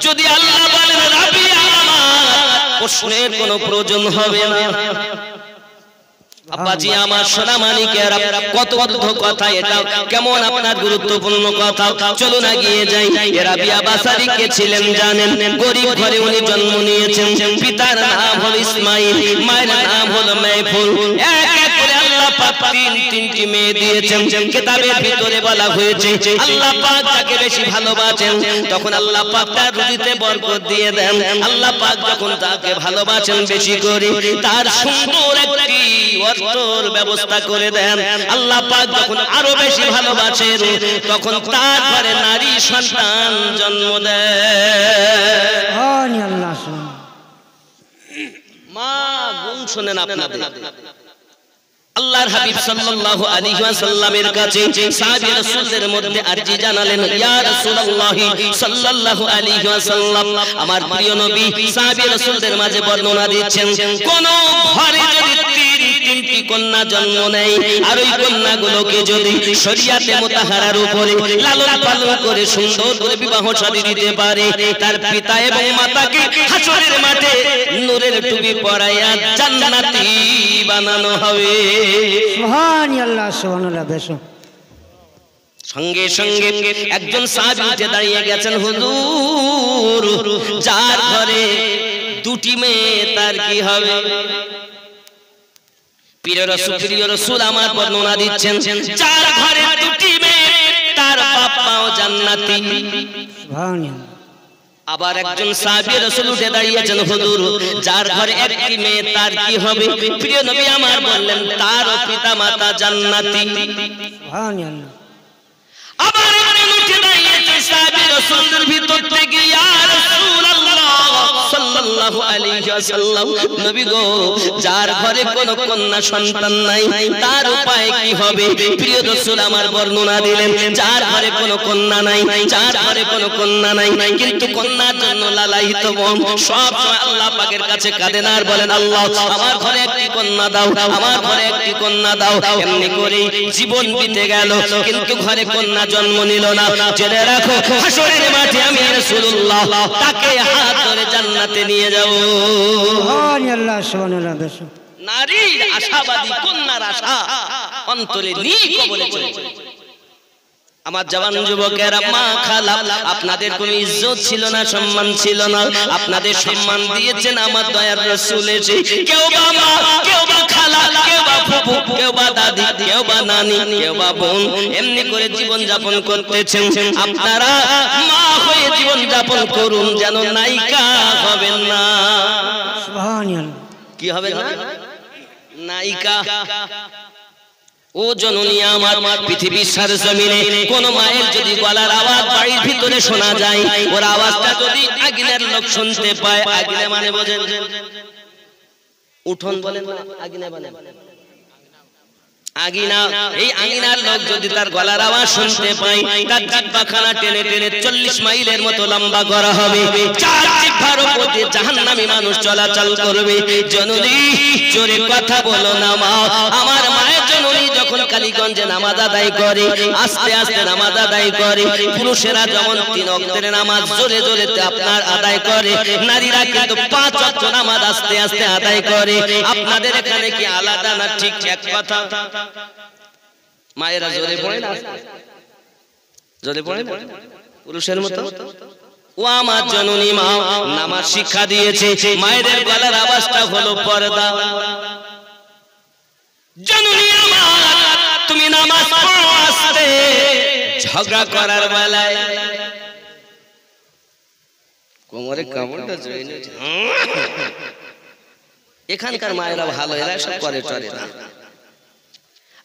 যদি আল্লাহ বলেন রাবিয়া আমার, প্রশ্নের কোনো প্রয়োজন হবে না। আব্বাজি আমার সোনা মানিকেরা, কত অদ্ভুত কথা এটা, কেমন আপনার গুরুত্বপূর্ণ কথা। চলুন এগিয়ে যাই। রাবিয়া বাসারী কে ছিলেন জানেন? গরিব ঘরে উনি জন্ম নিয়েছেন। পিতার নাম হলো ইসমাইল, মায়ের নাম হলো মাইফুল। এক এক করে আল্লাহ আল্লাহ পাক তিনটি মেয়ে দিয়েছেন কিতাবের ভিতরে বলা হয়েছে আল্লাহ পাক যাকে বেশি ভালোবাসেন তখন আল্লাহ পাক তার রুজিতে বরকত দিয়ে দেন আল্লাহ পাক যখন তাকে ভালোবাসেন বেশি করে তার সুন্দর একটি অর্থর ব্যবস্থা করে দেন আল্লাহ পাক যখন আরো বেশি ভালোবাসেন তখন তার ঘরে নারী সন্তান জন্ম দেন আল্লাহ শুন মা গুণ শুনেন আপনাদের আল্লাহর হাবিব সাল্লাল্লাহু আলাইহি ওয়াসাল্লামের কাছে সাহাবী রাসূলদের মধ্যে আরজি জানালেন ইয়া রাসূলুল্লাহ সাল্লাল্লাহু আলাইহি ওয়াসাল্লাম আমার প্রিয় নবী সাহাবী রাসূলদের মাঝে বর্ণনা দিচ্ছেন কোন ঘরে যদি তিনটি কন্যা জন্ম নেয় আর ওই কন্যাগুলোকে যদি শরিয়াতে মুতাহারার উপরে লালন পালন করে সুন্দর করে বিবাহ শাদী দিতে পারে তার পিতা এবং মাতাকে হাসরের মাঠে নূরের টুপি পরাইয়া জান্নাতি বানানো হবে সুবহানাল্লাহ সুবহানাল্লাহ বেশ সঙ্গে সঙ্গে একজন সাহাবী উঠে দাঁড়িয়ে গেছেন হুজুর যার ঘরে দুটি মেয়ে তার কি হবে প্রিয় রাসূল আমার বর্ণনা দিচ্ছেন যার ঘরে দুটি মেয়ে তার বাবাও জান্নাতি সুবহানাল্লাহ আবার একজন সাহাবী রাসূল উঠে দাঁড়িয়েছেন হুজুর যার ঘরে একটি মেয়ে তার কি হবে প্রিয় নবী আমার বললেন তার পিতা মাতা জান্নাতি সুবহানাল্লাহ আবার একজন উঠে দাঁড়িয়েছেন সাহাবী রাসূলদের ভিতর থেকে ইয়া রাসূলুল্লাহ সাল্লাল্লাহু আলাইহি ওয়াসাল্লাম নবী গো যার ঘরে কোনো কন্যা সন্তান নাই তার উপায় কি হবে প্রিয় রাসূল আমার বর্ণনা দিলেন যার ঘরে কোনো কন্যা নাই যার ঘরে কোনো কন্যা নাই কিন্তু কন্যার জন্য লালায়িত মন সব সময় আল্লাহ পাকের কাছে কাঁদেন আর বলেন আল্লাহ আমার ঘরে একটি কন্যা দাও আমার ঘরে একটি কন্যা দাও এমনি করে জীবন বিতে গেল কিন্তু ঘরে কন্যা জন্ম নিল না জেনে রাখো হাসরের মাঠে আমি রাসূলুল্লাহ তাকে হাত ধরে জান্নাতে নিয়ে যাব সুবহানাল্লাহ সুবহানাল্লাহ বেশ নারীর আশাবাদী কন্যার আশা অন্তরে নিয়ে কবরে চলে আমার জওয়ান যুবকেরা মা খালা আপনাদের কোনো ইজ্জত ছিল না সম্মান ছিল না আপনাদের সম্মান দিয়েছেন আমার দয়ার রাসূল এসে কেউ বা মা কেউ বা খালা কেউ বা ফুফু কেউ বা দাদি কেউ বা নানি কেউ বা বোন এমনি করে জীবন যাপন করতেছেন আপনারা মা হয়ে জীবন যাপন করুন যেন নায়িকা হবেন না সুবহানাল্লাহ কি হবে না নায়িকা ও জননী আমার পৃথিবীর সারজমিনে কোন মায়ের যদি গলার আওয়াজ বাড়ির ভিতরে শোনা যায় ওর আওয়াজটা যদি আগুনের লোক শুনতে পায় আগুনে মানে বোঝেন উঠোন বলেন আগুনে বলেন আগিনা এই আঙিনার লোক যদি তার গলার আওয়াজ শুনতে পায় তার জিহ্বাখানা টেনে টেনে 40 মাইলের মতো লম্বা করা হবে চার জিহ্বার উপর দিয়ে জাহান্নামী মানুষ চলাচল করবে জননী জোরে কথা বলো না মা আমার মায়ের জননী যখন কালীগঞ্জে নামাজ আদায় করে আস্তে আস্তে নামাজ আদায় করে পুরুষেরা যেমন 3 ওয়াক্তের নামাজ জোরে জোরে আপনার আদায় করে নারীরা কিন্তু 5 ওয়াক্ত নামাজ আস্তে আস্তে আদায় করে আপনাদের এখানে কি আলাদা না ঠিক এক কথা মায়েরা জোরে পড়ে না জোরে পড়ে না পুরুষের মতো ও আমার জননী মা নামাজ শিক্ষা দিয়েছে মায়ের গলার আওয়াজটা হলো পর্দা জননী আমার তুমি নামাজ পড়ো আস্তে ঝগড়া করার বেলায় কোমরে কামড়টা জড়িয়ে এখানকার মায়েরা ভালো এরা সব করে চলে না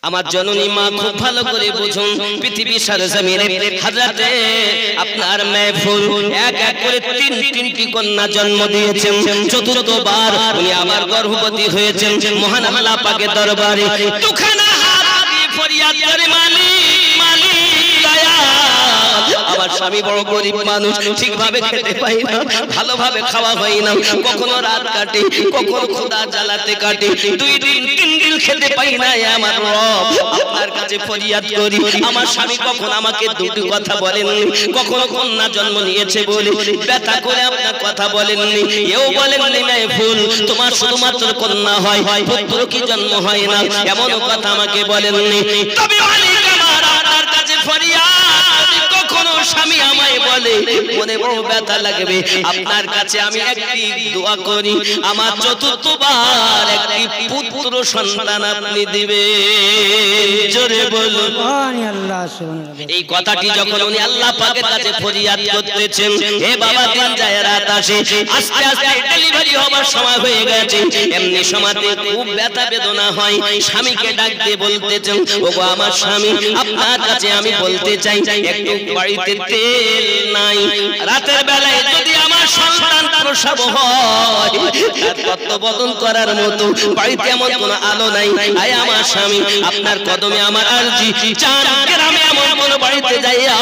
আমার জননী মা খুব ভালো করে বুঝুন পৃথিবীর সারজমিনে হযরতে আপনার মাহফুল এক এক করে তিনটি কন্যা জন্ম দিয়েছেন চতুর্থবার উনি আবার গর্ভবতী হয়েছেন মহান আল্লাহ পাকের দরবারে দুখানা হাত দিয়ে ফরিয়াদ করে মালিক মালিক দয়া আমার স্বামী বড় গরিব মানুষ ঠিকভাবে খেতে পাই না ভালোভাবে খাওয়া হয় না কখনো রাত কাটে কখনো ক্ষুধা জ্বালাতে কাটে 2 দিন 3 দিন খেতে পাই না আমার রব আপনার কাছে ফরিয়াদ করি আমার স্বামী কখন আমাকে দুটি কথা বলেননি কখনো কন্যা জন্ম নিয়েছে বলে ব্যথা করে আপনার কথা বলেননি এও বলেননি মাহফুল তোমার শুধুমাত্র কন্যা হয় পুত্র কি জন্ম হয় না এমন কথা আমাকে বলেননি তবে মালিক আমার আপনার কাছে ফরিয়াদ স্বামী আমায় বলে মনে বড় ব্যথা লাগবে। আপনার কাছে আমি একটি দোয়া করি, আমার চতুর্থবার একটি পুত্র সন্তান আপনি দিবেন। জোরে বলুন সুবহানাল্লাহ, সুবহানাল্লাহ। এই কথাটি যখন উনি আল্লাহ পাকের কাছে ফরিয়াদ করতেছেন, হে বাবা দিন যায় রাত আসে, আস্তে আস্তে ডেলিভারি হবার সময় হয়ে গেছে, এমনি সময়তে খুব ব্যথা বেদনা হয়। স্বামীকে ডাক দিয়ে বলতেছেন, ওগো আমার স্বামী, আপনার কাছে আমি বলতে চাই, একটু বাড়িতে তেল নাই, রাতের বেলায় যদি আমার সন্তান প্রসব হয়, তার তত্ত্বাবধান করার মতো বাড়িতে এমন কোনো আলো নাই। আয় আমার স্বামী, আপনার কদমে আমার আরজি, চার গ্রামে এমন কোন বাড়িতে যাইয়া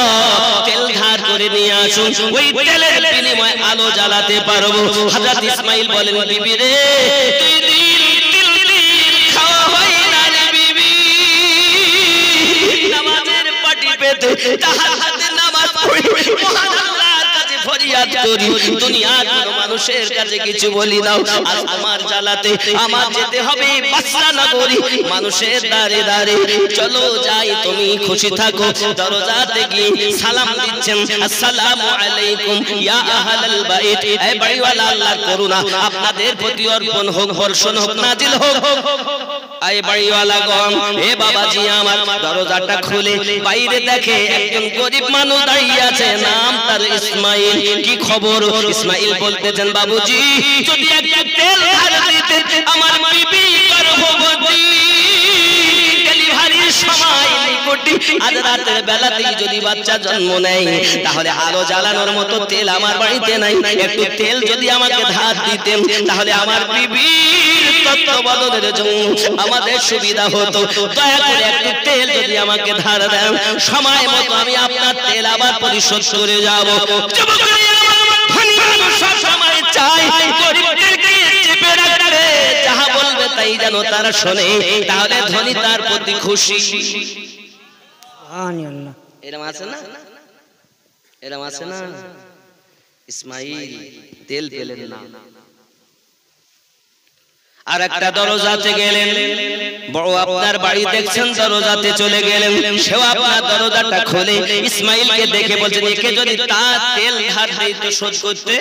তেল ধার করে নিয়ে আসুন, ওই তেলের বিনিময়ে আলো জ্বালাতে পারবো। হযরত ইসমাইল বলেন, বিবি রে, তুই তিল খাওয়া হয় না রে বিবি, নামাজের পাটি পেতে তাহাজ্জুদে নামাজ পড়ি, মহান আল্লাহর কাছে ফরিয়াদ করি, দুনিয়ার কোনো মানুষের কাছে কিছু বলি দাও। আজ আমার জ্বালাতে আমার যেতে হবে বাসরা নগরী, মানুষের দাঁড়ে দাঁড়ে, চলো যাই, তুমি খুশি থাকো। দরজাতে গিয়ে সালাম দিচ্ছেন, আসসালামু আলাইকুম ইয়া আহলাল বাইত, এই বাড়িওয়ালা আল্লাহর করুণা আপনাদের প্রতি অর্পণ হোক, বর্ষণ হোক, নাজিল হোক। এই বাড়িওয়ালা গম, হে বাবাজি আমার, দরজাটা খুলে বাইরে দেখে একজন গরিব মানুষ দাঁড়িয়ে আছে, নাম তার ইসমাইল। কি খবর? ইসমাইল বলতেছেন, বাবুজি যদি একটা তেল ধার দিতেন, আমার বিবি গর্ভবতী, ডেলিভারির সময় নিকটে, আজ রাতের বেলাতেই যদি বাচ্চা জন্ম নেয়, তাহলে আলো জ্বালানোর মতো তেল আমার বাড়িতে নাই, একটু তেল যদি আমাকে ধার দিতেন, তাহলে আমার বিবির তত্ত্বাবধানের জন্য আমাদের সুবিধা হতো। দয়া করে একটু তেল যদি আমাকে ধার দেন, সময় মতো আমি আপনার তেল আবার পরিশোধ করে যাব। যাহা বলবে তাই যেন তারা শোনে, তাহলে ধনী তার প্রতি খুশি। সুবহানাল্লাহ। এরম আছে না, এরম আছে না। ইসমাইল তেল পেলেন না, আর একটা দরজাতে গেলেন, বড় আপনার বাড়ি দেখছেন, দরজাতে চলে গেলেন, সেও আপনার দরজাটা খুলে ইসমাইলকে দেখে বলছেন, একে যদি তার তেল ধার দেই তো শোধ করতে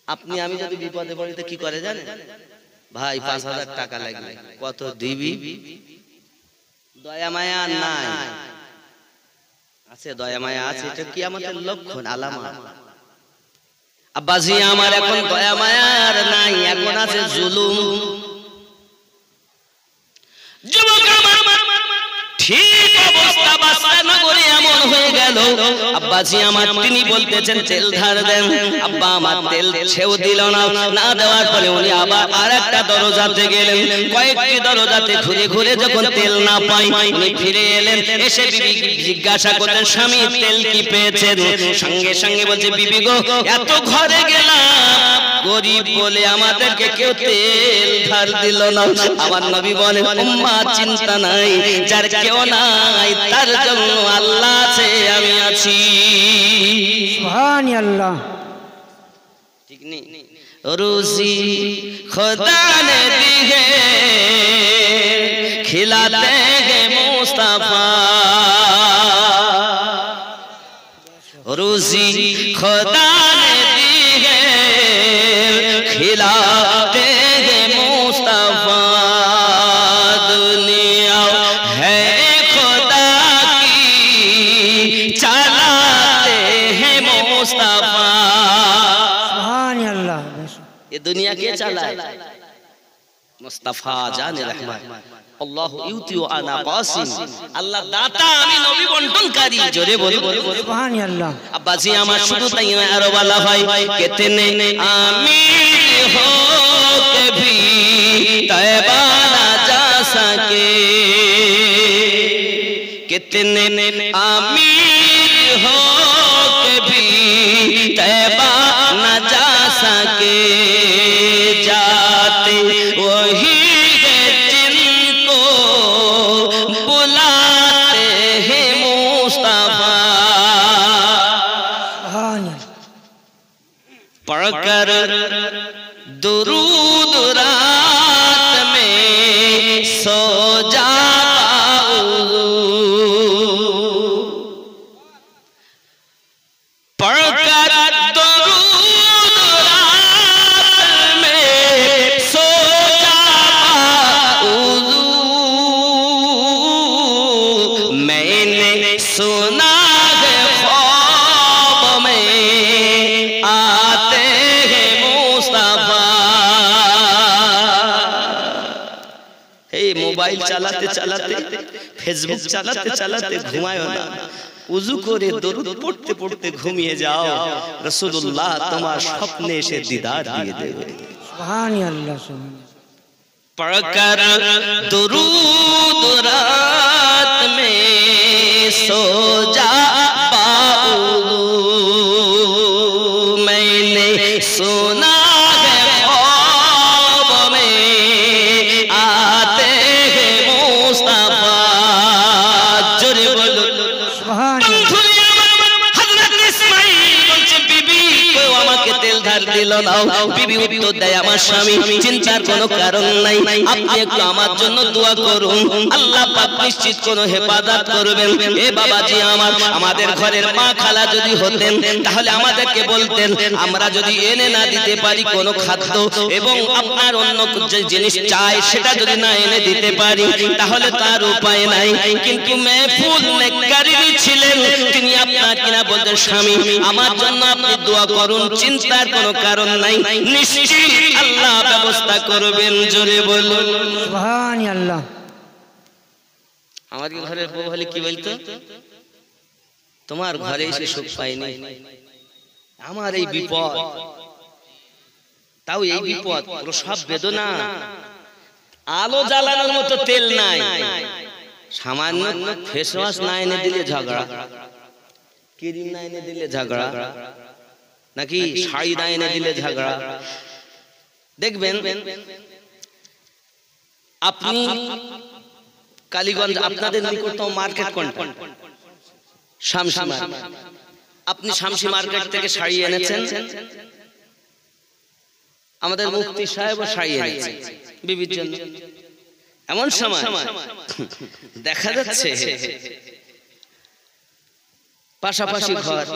আপনি আমি যদি বিপদে পড়ি তো কি করে জানেন ভাই, ৫,০০০ টাকা লাগবে, কত দিবি? দয়া মায়া নাই, আছে দয়া মায়া আছে, এটা কিয়ামতের লক্ষণ, আলামত। আব্বাজি আমার, এখন দয়া মায়া আর নাই, এখন আছে জুলুম। যুবক আমার, ঠিক অবস্থা বাসরা নগরে এমন হয়ে গেল, আব্বাজি আমার তিনি বলতেছেন তেল ধার দেন, আব্বা আমার তেল সেও দিল না, না দেওয়ার পরে উনি আবার আরেকটা দরজাতে গেলেন, কয়েকটি দরজাতে ঘুরে ঘুরে যখন তেল না পাই, উনি ফিরে এলেন, এসে বিবি জিজ্ঞাসা করলেন, স্বামী তেল কি পেয়েছেন? সঙ্গে সঙ্গে বলছে, বিবি গো, এত ঘরে গেলাম, গরিব বলে আমাদেরকে কেউ তেল ধার দিল না। আমার নবী বলেন, উম্মা চিন্তা নাই, যার কেউ নাই তার জন্য আল্লাহ আছে, আমি আছি। সুবহানাল্লাহ। ঠিক নেই? রুজি खुदा ने दी है खिलाते हैं मुस्तफा, रोजी खुदा ने दी है खिलाते हैं मुस्तफा, दुनिया है खुदा की चलाते हैं मुस्तफा। সুবহানাল্লাহ। ये दुनिया के चलाए मुस्तफा जाने रहमान, अल्लाह युति व आना कासिम, अल्लाह दाता আমি নবী বন্টনকারী। জোরে বলি সুবহানাল্লাহ। আব্বাজি আমার, শুধু তাই নয়, আরো বলা হয়, কিতনে আমির हो के भी तैबा ना जा सके, कितने आमिर हो के भी तैबा ना जा सके, जाते वही है जिनको बुलाते हैं मुस्तफा। সুবহানাল্লাহ। पढ़कर दुरूद रात में सो जा पाऊं, মোবাইল চালাতে চালাতে, ফেসবুক চালাতে চালাতে ঘুমায়ো না, উযু করে দরুদ পড়তে পড়তে ঘুমিয়ে যাও, রাসূলুল্লাহ তোমার স্বপ্নে এসে দিদার দিয়ে দেবে। সুবহানাল্লাহ সুবহানাল্লাহ। पढ़कर दुरूद रात में सो जा पाऊं, मैंने सुना है ख्वाब में आते हैं मुस्तफा। जोरे बोलो সুবহানাল্লাহ। হযরত ইসমাঈল বলছে বিবি কেউ আমাকে তেল ধার দিল না। বিবি উত্তর দেয় আমার স্বামী চিন্তার কোনো কারণ নাই, আপনি একটু আমার জন্য দোয়া করুন, আল্লাহ পাক নিশ্চিত কোনো হেফাজত করবেন। এ বাবাজি আমার, আমাদের ঘরের মা খালা যদি হতেন তাহলে আমাদেরকে বলতেন, আমরা যদি এনে না দিতে পারি কোনো খাদ্য এবং আপনার অন্য যে জিনিস চাই সেটা যদি না এনে দিতে পারি তাহলে তার উপায় নাই। কিন্তু মেহফুল নেককারী ছিলেন, তিনি আপনার কিনা বলতেন স্বামী আমার জন্য আপনি দোয়া করুন, চিন্তার কোনো কারণ নাই, নিশ্চিত আল্লাহ ব্যবস্থা করবেন। জোরে বলুন সুবহানাল্লাহ। আমাদের ঘরের বউ হলে কি বলতো, তোমার ঘরে এসে সুখ পাইনি, আমার এই বিপদ, তাও এই বিপদ প্রসব বেদনা, আলো জ্বালানোর মতো তেল নাই, সামান্য ফেস ওয়াশ না এনে দিলে ঝগড়া, ক্রিম না এনে দিলে ঝগড়া, নাকি শাড়ি না এনে দিলে ঝগড়া। দেখবেন আপনি কালীগঞ্জ, আপনাদের নিকটতম মার্কেট কোনটা? শামসি মার্কেট। আপনি শামসি মার্কেট থেকে শাড়ি এনেছেন, আমাদের মুফতি সাহেবও শাড়ি এনেছেন বিবির জন্য। এমন সময় দেখা যাচ্ছে পাশাপাশি ঘর,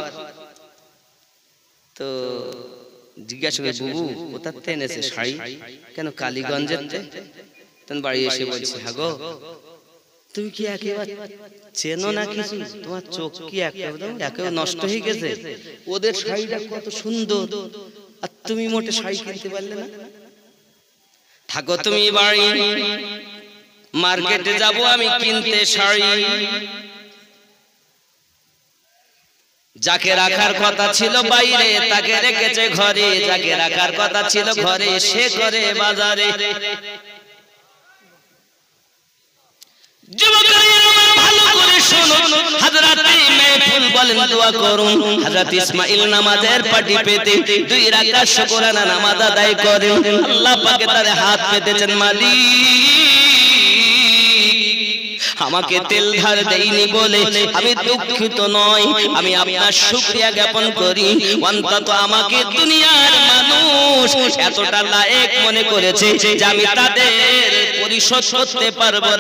তো জিজ্ঞাসা করে বুবু কোথাতে এনেছে শাড়ি? কেন কালীগঞ্জের? তখন বাড়ি এসে বলছে হ্যাঁ গো, তুমি কি একেবারে চেনো না কিছু? তোমার চোখ কি একেবারে নষ্ট হয়ে গেছে? ওদের শাড়িটা কত সুন্দর আর তুমি মোটে শাড়ি কিনতে পারলে না। থাকো তুমি বাড়ি, মার্কেটে যাব আমি কিনতে শাড়ি। যাকে রাখার কথা ছিল বাইরে তাকে রেখেছে ঘরে, যাকে রাখার কথা ছিল ঘরে সে করে বাজারে। ভালো করে শুনুন, হযরত মেহফুল বলেন দোয়া করুন। হযরত ইসমাঈল নামাজের পাটি পেতে 2 রাকাত শুকরানা নামাজ আদায় করেন। আল্লাহ পাকে তার হাত পেতেছেন, মালিক আমাকে তেল ধার দেইনি বলে আমি দুঃখিত নয়, আমি আপনার শুকরিয়া জ্ঞাপন করি। অন্তত আমাকে দুনিয়ার মানুষ এতটা লায়েক মনে করেছে যে আমি তাদের পরিশোধ করতে পারবো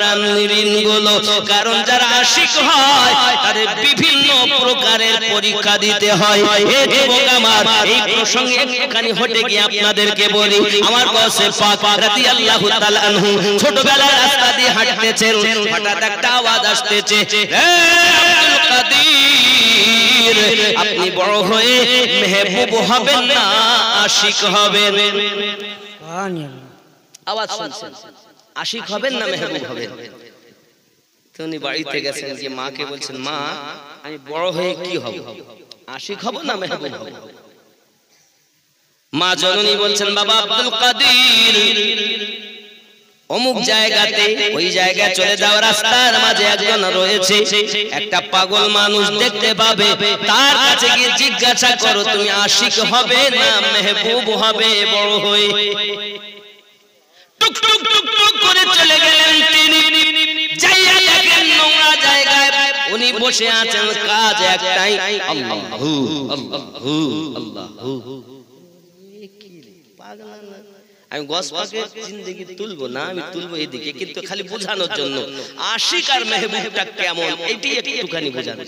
ঋণগুলো। কারণ যারা আশিক হয় তাদের বিভিন্ন প্রকারের পরীক্ষা দিতে হয়। হে যুবক আমার, এই প্রসঙ্গে একটুখানি হটে গিয়ে আপনাদেরকে বলি, আমার গাউসে পাক রাদিয়াল্লাহু তাআলা আনহু ছোটবেলায় রাস্তা দিয়ে হাঁটতেছেন, হঠাৎ একটা আওয়াজ আসতেছে, হে আব্দুল কাদির আপনি বড় হয়ে মেহবুব হবেন না আশিক হবেন। সুবহানাল্লাহ। আওয়াজ শুনছেন, আশিক হবেন না মেহবুব হবেন। তো উনি বাড়িতে গেছেন, যে মাকে বলছেন মা আমি বড় হয়ে কি হব, আশিক হব না মেহবুব হব? মা জননী বলছেন বাবা আব্দুল কাদির অমুক জায়গাতে, ওই জায়গায় চলে যাও, রাস্তার মাঝে একজন রয়েছে, একটা পাগল মানুষ দেখতে পাবে, তার কাছে গিয়ে জিজ্ঞাসা করো তুমি আশিক হবে না মেহবুব হবে বড় হয়ে। টুক টুক টুক টুক করে চলে গেলেন তিনি, যাইয়া দেখেন নোংরা জায়গায় উনি বসে আছেন, কাজ একটাই আল্লাহু আল্লাহু আল্লাহু। আমি গসপাকে জিন্দেগি তুলবো না, আমি তুলবো এদিকে, কিন্তু খালি বোঝানোর জন্য আশিক আর মেহবুবটা কেমন এইটি একটুখানি বোঝানো।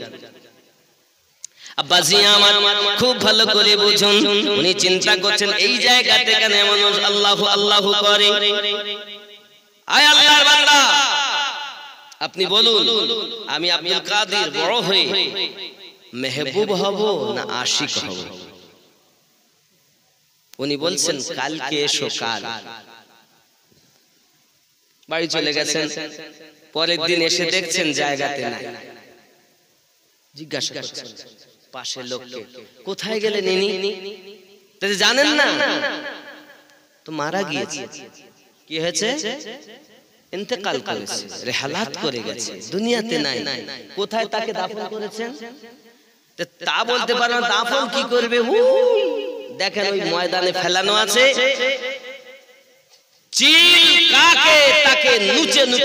আব্বাজি আমার খুব ভালো করে বুঝুন, উনি চিন্তা করছেন এই জায়গাতে কেন মানুষ আল্লাহু আল্লাহু করে। আয় আল্লাহর বান্দা আপনি বলুন আমি আব্দুল কাদির বড় হয়ে মেহবুব হব না আশিক হব? উনি বলছেন কালকে এসো, কাল বাড়ি চলে গেছেন, পরের দিন এসে দেখছেন জায়গাতে নাই। জিজ্ঞাসা করছেন পাশের লোককে, কোথায় গেলেন ইনি? জানেন না তো মারা গিয়েছে। কি হয়েছে? ইন্তেকাল করেছে, রেহালাত করে গেছে, দুনিয়াতে নাই। কোথায় তাকে দাফন করেছেন? তা বলতে পারো না, দাফন কি করবে? দেখেন ওই ময়দানে ফেলানো আছে, চিল কাকে তাকে নুচে